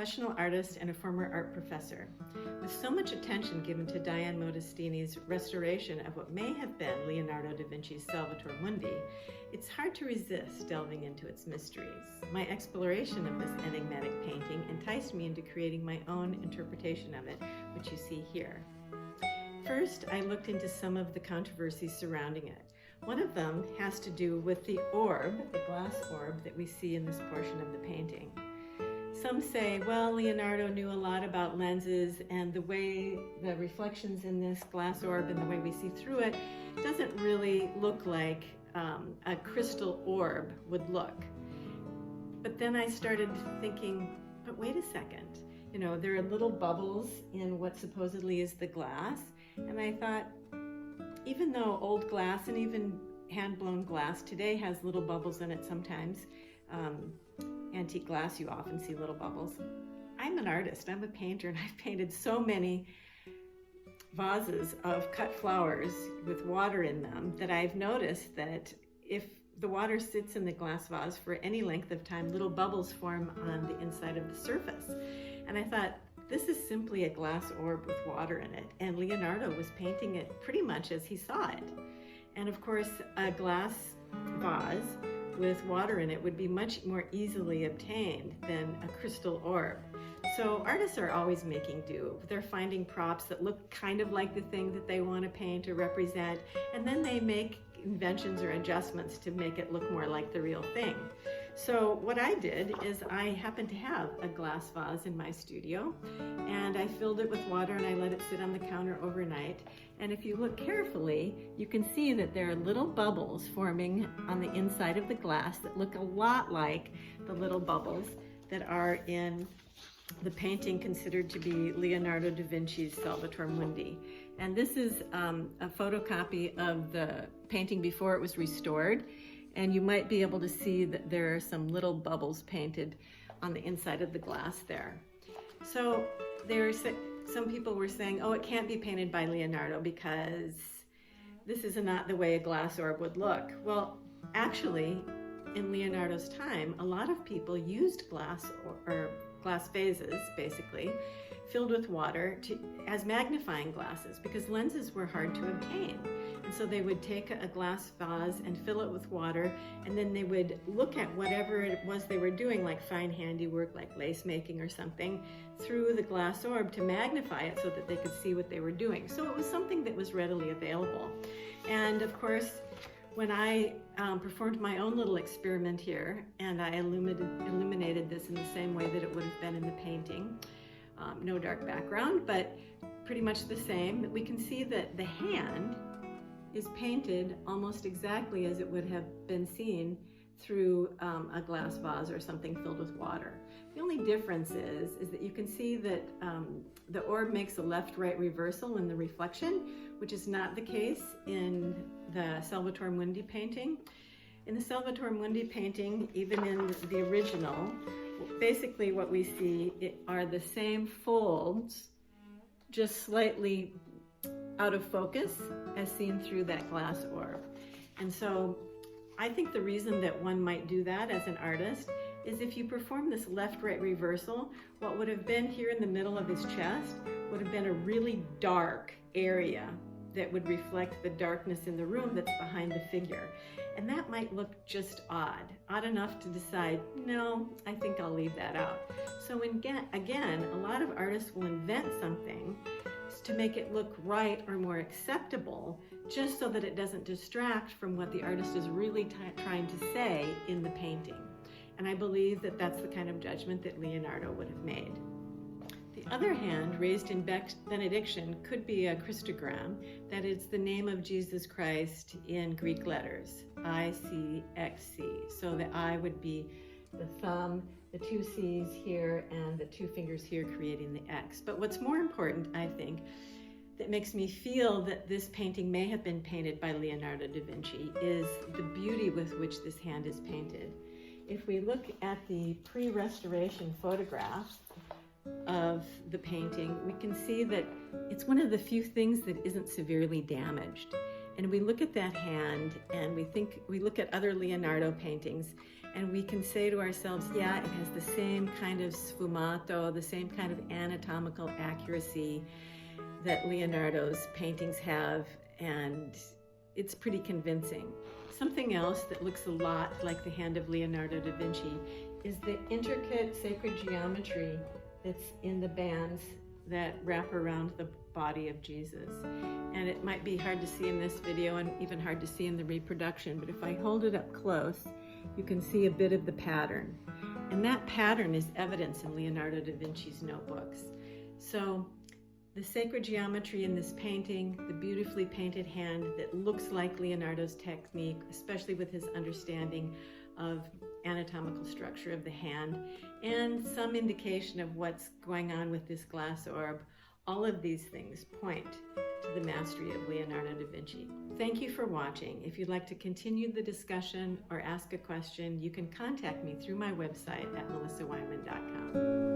professional artist and a former art professor. With so much attention given to Diane Modestini's restoration of what may have been Leonardo da Vinci's Salvator Mundi, it's hard to resist delving into its mysteries. My exploration of this enigmatic painting enticed me into creating my own interpretation of it, which you see here. First, I looked into some of the controversies surrounding it. One of them has to do with the orb, the glass orb that we see in this portion of the painting. Some say, well, Leonardo knew a lot about lenses, and the way the reflections in this glass orb and the way we see through it doesn't really look like a crystal orb would look. But then I started thinking, but wait a second, you know, there are little bubbles in what supposedly is the glass, and I thought, even though old glass and even hand-blown glass today has little bubbles in it sometimes, antique glass, you often see little bubbles. I'm an artist, I'm a painter, and I've painted so many vases of cut flowers with water in them that I've noticed that if the water sits in the glass vase for any length of time, little bubbles form on the inside of the surface. And I thought, this is simply a glass orb with water in it, and Leonardo was painting it pretty much as he saw it. And of course, a glass vase with water in it would be much more easily obtained than a crystal orb. So artists are always making do. They're finding props that look kind of like the thing that they want to paint or represent, and then they make inventions or adjustments to make it look more like the real thing. So what I did is I happened to have a glass vase in my studio, and I filled it with water and I let it sit on the counter overnight. And if you look carefully, you can see that there are little bubbles forming on the inside of the glass that look a lot like the little bubbles that are in the painting considered to be Leonardo da Vinci's Salvator Mundi. And this is a photocopy of the painting before it was restored. And you might be able to see that there are some little bubbles painted on the inside of the glass there. So some people were saying, oh, it can't be painted by Leonardo because this is not the way a glass orb would look. Well, actually, in Leonardo's time, a lot of people used glass or glass vases, basically, filled with water as magnifying glasses because lenses were hard to obtain. And so they would take a glass vase and fill it with water, and then they would look at whatever it was they were doing, like fine handiwork, like lace making or something, through the glass orb to magnify it so that they could see what they were doing. So it was something that was readily available. And of course, when I performed my own little experiment here, and I illuminated this in the same way that it would have been in the painting, no dark background, but pretty much the same, we can see that the hand is painted almost exactly as it would have been seen through a glass vase or something filled with water. The only difference is that you can see that the orb makes a left-right reversal in the reflection, which is not the case in the Salvator Mundi painting. In the Salvator Mundi painting, even in the original, basically what we see are the same folds, just slightly out of focus as seen through that glass orb. And so I think the reason that one might do that as an artist is if you perform this left-right reversal, what would have been here in the middle of his chest would have been a really dark area that would reflect the darkness in the room that's behind the figure. And that might look just odd enough to decide, no, I think I'll leave that out. So again, a lot of artists will invent something to make it look right or more acceptable, just so that it doesn't distract from what the artist is really trying to say in the painting. And I believe that that's the kind of judgment that Leonardo would have made. The other hand, raised in benediction, could be a Christogram, that is the name of Jesus Christ in Greek letters, I-C-X-C. So the I would be the thumb, the two C's here, and the two fingers here creating the X. But what's more important, I think, that makes me feel that this painting may have been painted by Leonardo da Vinci is the beauty with which this hand is painted. If we look at the pre-restoration photograph of the painting, we can see that it's one of the few things that isn't severely damaged. And we look at that hand and we look at other Leonardo paintings, and we can say to ourselves, yeah, it has the same kind of sfumato, the same kind of anatomical accuracy that Leonardo's paintings have, and it's pretty convincing. Something else that looks a lot like the hand of Leonardo da Vinci is the intricate sacred geometry that's in the bands that wrap around the body of Jesus. And it might be hard to see in this video and even hard to see in the reproduction, but if I hold it up close, you can see a bit of the pattern. And that pattern is evidence in Leonardo da Vinci's notebooks. So the sacred geometry in this painting, the beautifully painted hand that looks like Leonardo's technique, especially with his understanding of anatomical structure of the hand, and some indication of what's going on with this glass orb, all of these things point to the mastery of Leonardo da Vinci. Thank you for watching. If you'd like to continue the discussion or ask a question, you can contact me through my website at melissaweinman.com.